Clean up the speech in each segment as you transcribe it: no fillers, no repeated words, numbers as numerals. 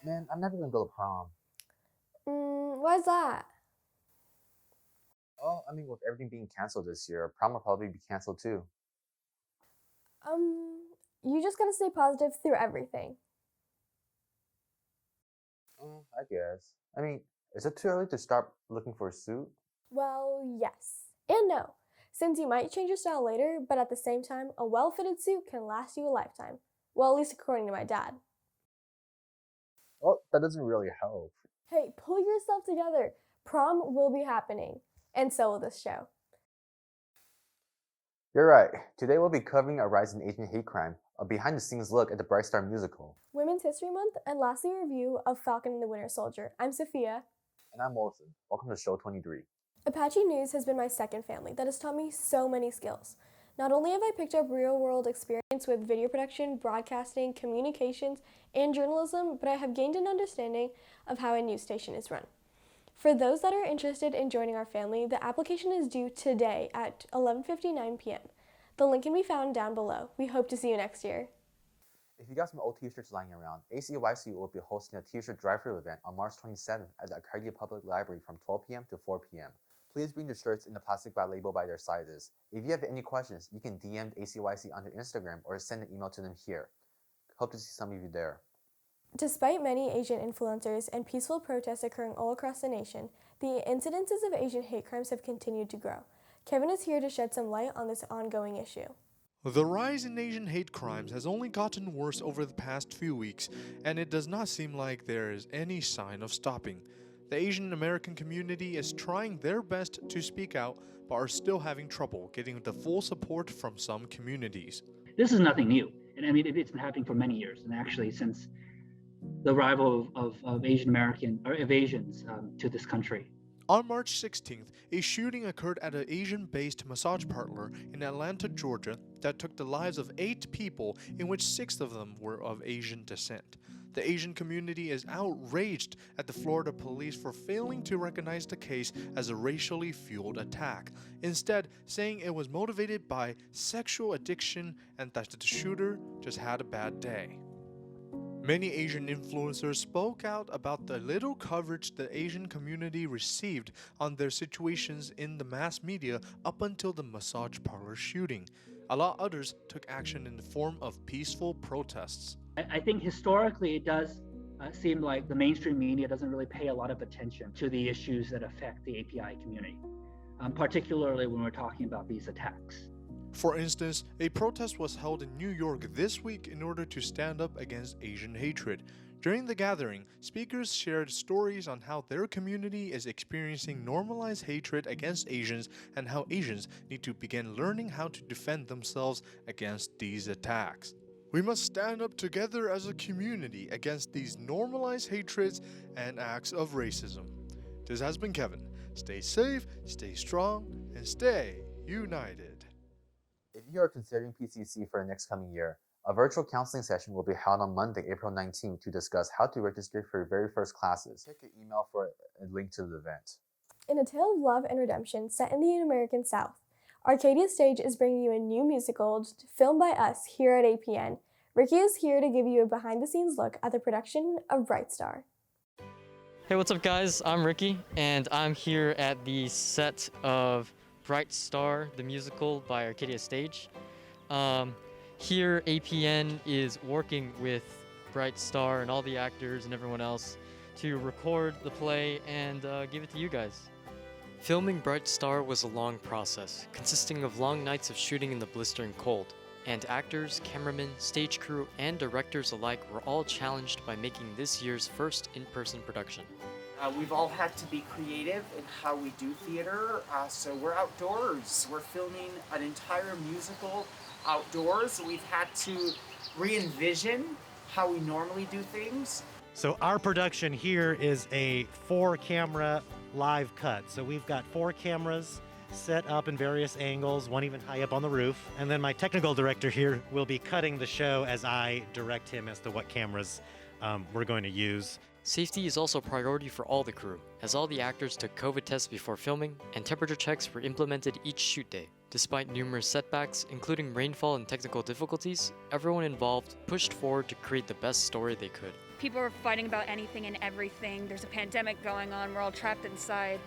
Man, I'm never gonna go to prom. Why's that? Oh, I mean, with everything being canceled this year, prom will probably be canceled too. You just gotta stay positive through everything. I guess. I mean, is it too early to start looking for a suit? Well, yes. And no. Since you might change your style later, but at the same time, a well-fitted suit can last you a lifetime. Well, at least according to my dad. Well, that doesn't really help. Hey, pull yourself together. Prom will be happening. And so will this show. You're right. Today we'll be covering a rise in Asian hate crime, a behind-the-scenes look at the Bright Star musical. Women's History Month, and lastly a review of Falcon and the Winter Soldier. I'm Safia. And I'm Wilson. Welcome to Show 23. Apache News has been my second family that has taught me so many skills. Not only have I picked up real-world experience with video production, broadcasting, communications, and journalism, but I have gained an understanding of how a news station is run. For those that are interested in joining our family, the application is due today at 11:59 p.m. The link can be found down below. We hope to see you next year. If you got some old t-shirts lying around, ACYC will be hosting a t-shirt drive-thru event on March 27th at the Arcadia Public Library from 12 p.m. to 4 p.m. Please bring your shirts in a plastic bag labeled by their sizes. If you have any questions, you can DM ACYC on their Instagram or send an email to them here. Hope to see some of you there. Despite many Asian influencers and peaceful protests occurring all across the nation, the incidences of Asian hate crimes have continued to grow. Kevin is here to shed some light on this ongoing issue. The rise in Asian hate crimes has only gotten worse over the past few weeks, and it does not seem like there is any sign of stopping. The Asian American community is trying their best to speak out, but are still having trouble getting the full support from some communities. This is nothing new, and I mean it's been happening for many years, and actually since the arrival of Asian American or of Asians to this country. On March 16th, a shooting occurred at an Asian-based massage parlor in Atlanta, Georgia, that took the lives of 8 people, in which 6 of them were of Asian descent. The Asian community is outraged at the Florida police for failing to recognize the case as a racially fueled attack, instead saying it was motivated by sexual addiction and that the shooter just had a bad day. Many Asian influencers spoke out about the little coverage the Asian community received on their situations in the mass media up until the massage parlor shooting. A lot others took action in the form of peaceful protests. I think historically it does seem like the mainstream media doesn't really pay a lot of attention to the issues that affect the API community, particularly when we're talking about these attacks. For instance, a protest was held in New York this week in order to stand up against Asian hatred. During the gathering, speakers shared stories on how their community is experiencing normalized hatred against Asians and how Asians need to begin learning how to defend themselves against these attacks. We must stand up together as a community against these normalized hatreds and acts of racism. This has been Kevin. Stay safe, stay strong, and stay united. If you are considering PCC for the next coming year, a virtual counseling session will be held on Monday, April 19th to discuss how to register for your very first classes. Check your email for a link to the event. In a tale of love and redemption set in the American South, Arcadia Stage is bringing you a new musical filmed by us here at APN. Ricky is here to give you a behind-the-scenes look at the production of Bright Star. Hey, what's up guys? I'm Ricky, and I'm here at the set of Bright Star, the musical by Arcadia Stage. Here, APN is working with Bright Star and all the actors and everyone else to record the play and give it to you guys. Filming Bright Star was a long process, consisting of long nights of shooting in the blistering cold, and actors, cameramen, stage crew, and directors alike were all challenged by making this year's first in-person production. We've all had to be creative in how we do theater, so we're outdoors. We're filming an entire musical outdoors. We've had to re-envision how we normally do things. So our production here is a 4-camera live cut. So we've got 4 cameras set up in various angles, one even high up on the roof. And then my technical director here will be cutting the show as I direct him as to what cameras we're going to use. Safety is also a priority for all the crew, as all the actors took COVID tests before filming, and temperature checks were implemented each shoot day. Despite numerous setbacks, including rainfall and technical difficulties, everyone involved pushed forward to create the best story they could. people are fighting about anything and everything. There's a pandemic going on. We're all trapped inside.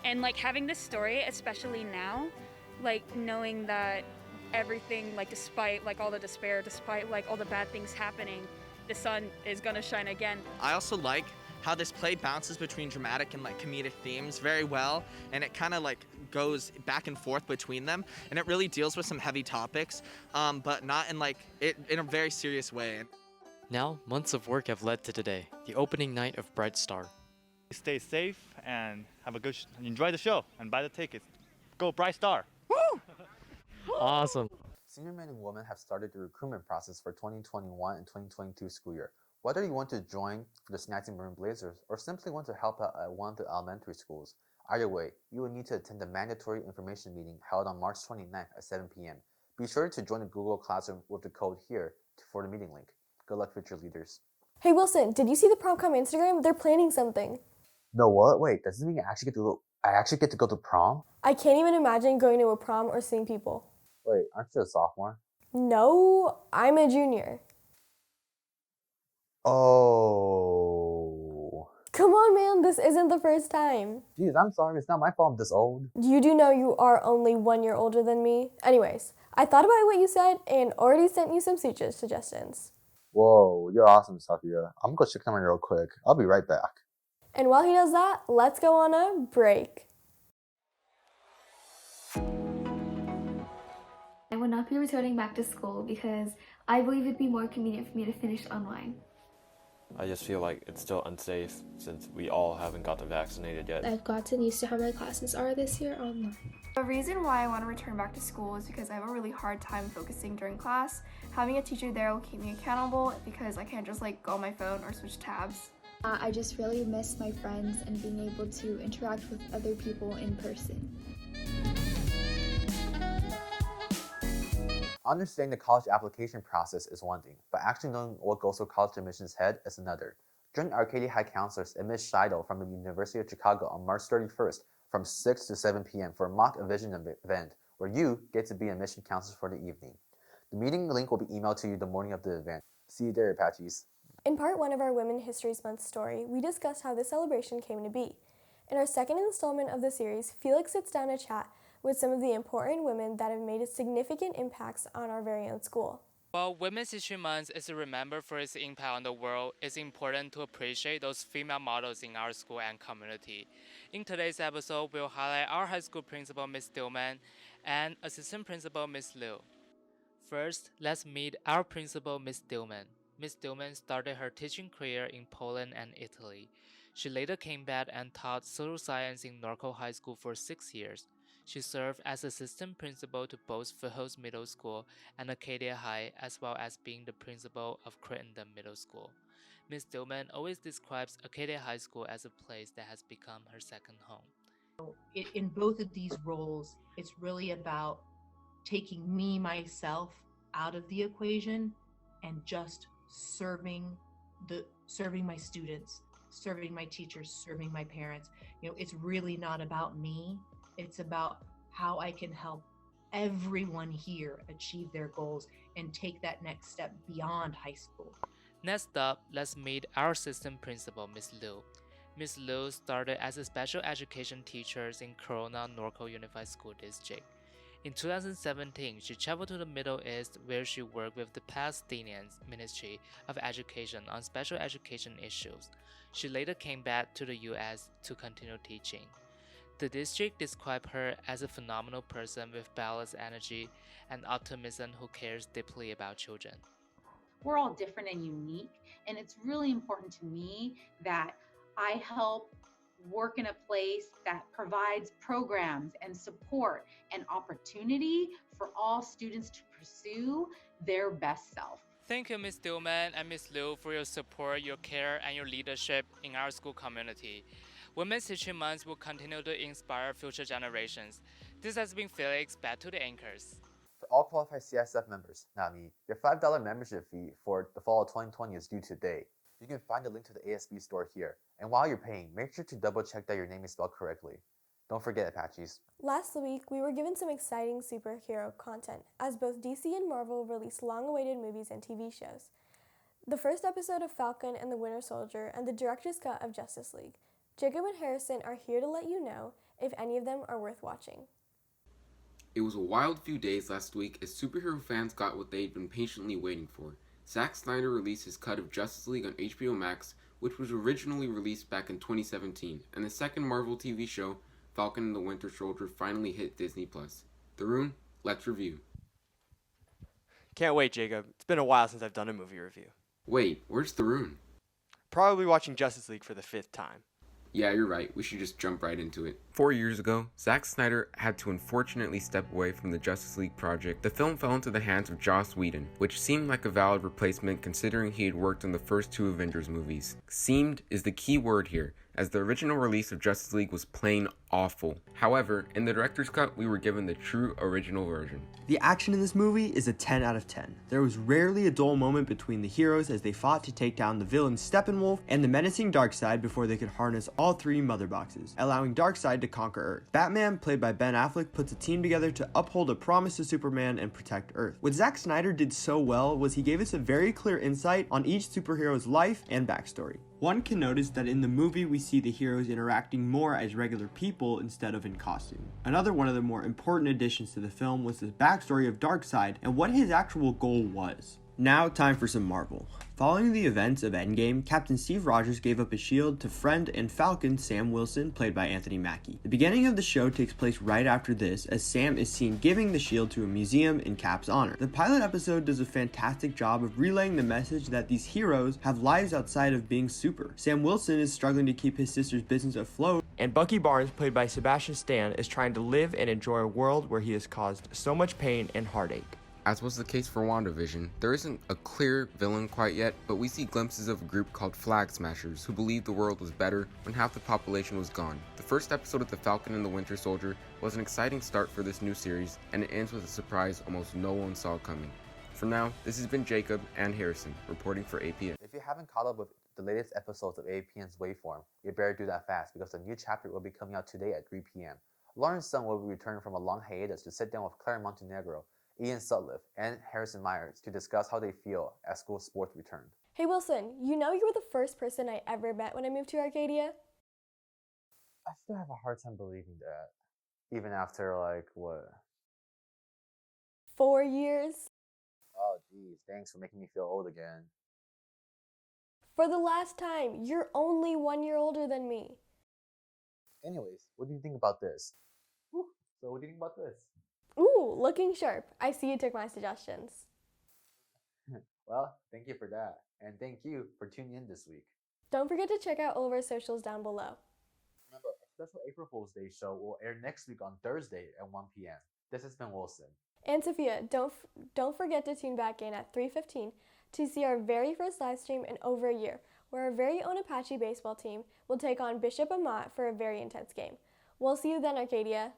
And like having this story, especially now, like knowing that everything, like despite like all the despair, despite like all the bad things happening, the sun is gonna shine again. I also like how this play bounces between dramatic and like comedic themes very well, and it kind of like goes back and forth between them, and it really deals with some heavy topics, but not in like in a very serious way. Now, months of work have led to today, the opening night of Bright Star. Stay safe and have a good enjoy the show and buy the tickets. Go Bright Star! Awesome. Senior men and women have started the recruitment process for 2021 and 2022 school year. Whether you want to join for the Snipes and Maroon Blazers or simply want to help out at one of the elementary schools, either way, you will need to attend the mandatory information meeting held on March 29th at 7 p.m. Be sure to join the Google Classroom with the code here for the meeting link. Good luck, future leaders. Hey Wilson, did you see the prom-com Instagram? They're planning something. No, what? Wait, does this mean I actually get to go to prom? I can't even imagine going to a prom or seeing people. Wait, aren't you a sophomore? No, I'm a junior. Oh. Come on, man, this isn't the first time. Jeez, I'm sorry, it's not my fault I'm this old. You do know you are only 1 year older than me. Anyways, I thought about what you said and already sent you some suture suggestions. Whoa, you're awesome, Safia. I'm gonna go check them out real quick. I'll be right back. And while he does that, let's go on a break. I will not be returning back to school because I believe it'd be more convenient for me to finish online. I just feel like it's still unsafe since we all haven't gotten vaccinated yet. I've gotten used to how my classes are this year online. The reason why I want to return back to school is because I have a really hard time focusing during class. Having a teacher there will keep me accountable because I can't just like go on my phone or switch tabs. I just really miss my friends and being able to interact with other people in person. Understanding the college application process is one thing, but actually knowing what goes through college admissions head is another. Join Arcadia High counselors and Ms. Scheidel from the University of Chicago on March 31st from 6 to 7 p.m. for a mock vision event where you get to be admission counselors for the evening. The meeting link will be emailed to you the morning of the event. See you there, Apaches. In part 1 of our Women Histories Month story, we discussed how this celebration came to be. In our second installment of the series, Felix sits down to chat with some of the important women that have made significant impacts on our very own school. While Women's History Month is remembered for its impact on the world, it's important to appreciate those female models in our school and community. In today's episode, we'll highlight our high school principal, Ms. Stillman, and assistant principal, Ms. Liu. First, let's meet our principal, Ms. Stillman. Ms. Stillman started her teaching career in Poland and Italy. She later came back and taught social science in Norco High School for 6 years. She served as assistant principal to both Foothills Middle School and Acadia High, as well as being the principal of Crittenden Middle School. Ms. Stillman always describes Acadia High School as a place that has become her second home. In both of these roles, it's really about taking me, myself, out of the equation and just serving my students, serving my teachers, serving my parents. You know, it's really not about me. It's about how I can help everyone here achieve their goals and take that next step beyond high school. Next up, let's meet our assistant principal, Ms. Liu. Ms. Liu started as a special education teacher in Corona Norco Unified School District. In 2017, she traveled to the Middle East where she worked with the Palestinian Ministry of Education on special education issues. She later came back to the US to continue teaching. The district described her as a phenomenal person with balanced energy and optimism who cares deeply about children. We're all different and unique, and it's really important to me that I help work in a place that provides programs and support and opportunity for all students to pursue their best self. Thank you, Ms. Stillman and Ms. Liu, for your support, your care, and your leadership in our school community. Women's History Month will continue to inspire future generations. This has been Felix, back to the anchors. For all qualified CSF members, not me, your $5 membership fee for the fall of 2020 is due today. You can find the link to the ASB store here. And while you're paying, make sure to double check that your name is spelled correctly. Don't forget, Apaches. Last week, we were given some exciting superhero content, as both DC and Marvel released long-awaited movies and TV shows. the first episode of Falcon and the Winter Soldier, and the director's cut of Justice League. Jacob and Harrison are here to let you know if any of them are worth watching. It was a wild few days last week as superhero fans got what they'd been patiently waiting for. Zack Snyder released his cut of Justice League on HBO Max, which was originally released back in 2017, and the second Marvel TV show, Falcon and the Winter Soldier, finally hit Disney+. Tharun, let's review. Can't wait, Jacob. It's been a while since I've done a movie review. Wait, where's Tharun? Probably watching Justice League for the 5th time. Yeah, you're right. We should just jump right into it. 4 years ago, Zack Snyder had to unfortunately step away from the Justice League project. The film fell into the hands of Joss Whedon, which seemed like a valid replacement considering he had worked on the first 2 Avengers movies. Seemed is the key word here, as the original release of Justice League was plain awful. However, in the director's cut, we were given the true original version. The action in this movie is a 10 out of 10. There was rarely a dull moment between the heroes as they fought to take down the villain Steppenwolf and the menacing Darkseid before they could harness all 3 mother boxes, allowing Darkseid to conquer Earth. Batman, played by Ben Affleck, puts a team together to uphold a promise to Superman and protect Earth. What Zack Snyder did so well was he gave us a very clear insight on each superhero's life and backstory. One can notice that in the movie we see the heroes interacting more as regular people instead of in costume. Another one of the more important additions to the film was the backstory of Darkseid and what his actual goal was. Now time for some Marvel. Following the events of Endgame, Captain Steve Rogers gave up his shield to friend and Falcon Sam Wilson, played by Anthony Mackie. The beginning of the show takes place right after this, as Sam is seen giving the shield to a museum in Cap's honor. The pilot episode does a fantastic job of relaying the message that these heroes have lives outside of being super. Sam Wilson is struggling to keep his sister's business afloat, and Bucky Barnes, played by Sebastian Stan, is trying to live and enjoy a world where he has caused so much pain and heartache. As was the case for WandaVision, there isn't a clear villain quite yet, but we see glimpses of a group called Flag Smashers who believed the world was better when half the population was gone. The first episode of The Falcon and the Winter Soldier was an exciting start for this new series, and it ends with a surprise almost no one saw coming. For now, this has been Jacob and Harrison, reporting for APN. If you haven't caught up with the latest episodes of APN's Waveform, you better do that fast because the new chapter will be coming out today at 3 p.m. Lauren Sun will be returning from a long hiatus to sit down with Clara Montenegro, Ian Sutcliffe, and Harrison Meyers to discuss how they feel as school sports returned. Hey Wilson, you know you were the first person I ever met when I moved to Arcadia? I still have a hard time believing that. Even after, like, what? 4 years? Oh, geez. Thanks for making me feel old again. For the last time, you're only 1 year older than me. Anyways, what do you think about this? Whew. So what do you think about this? Ooh, looking sharp. I see you took my suggestions. Well, thank you for that. And thank you for tuning in this week. Don't forget to check out all of our socials down below. Remember, our special April Fool's Day show will air next week on Thursday at 1 p.m. This has been Wilson. And Safia, don't forget to tune back in at 3:15 to see our very first live stream in over a year, where our very own Apache baseball team will take on Bishop Amat for a very intense game. We'll see you then, Arcadia.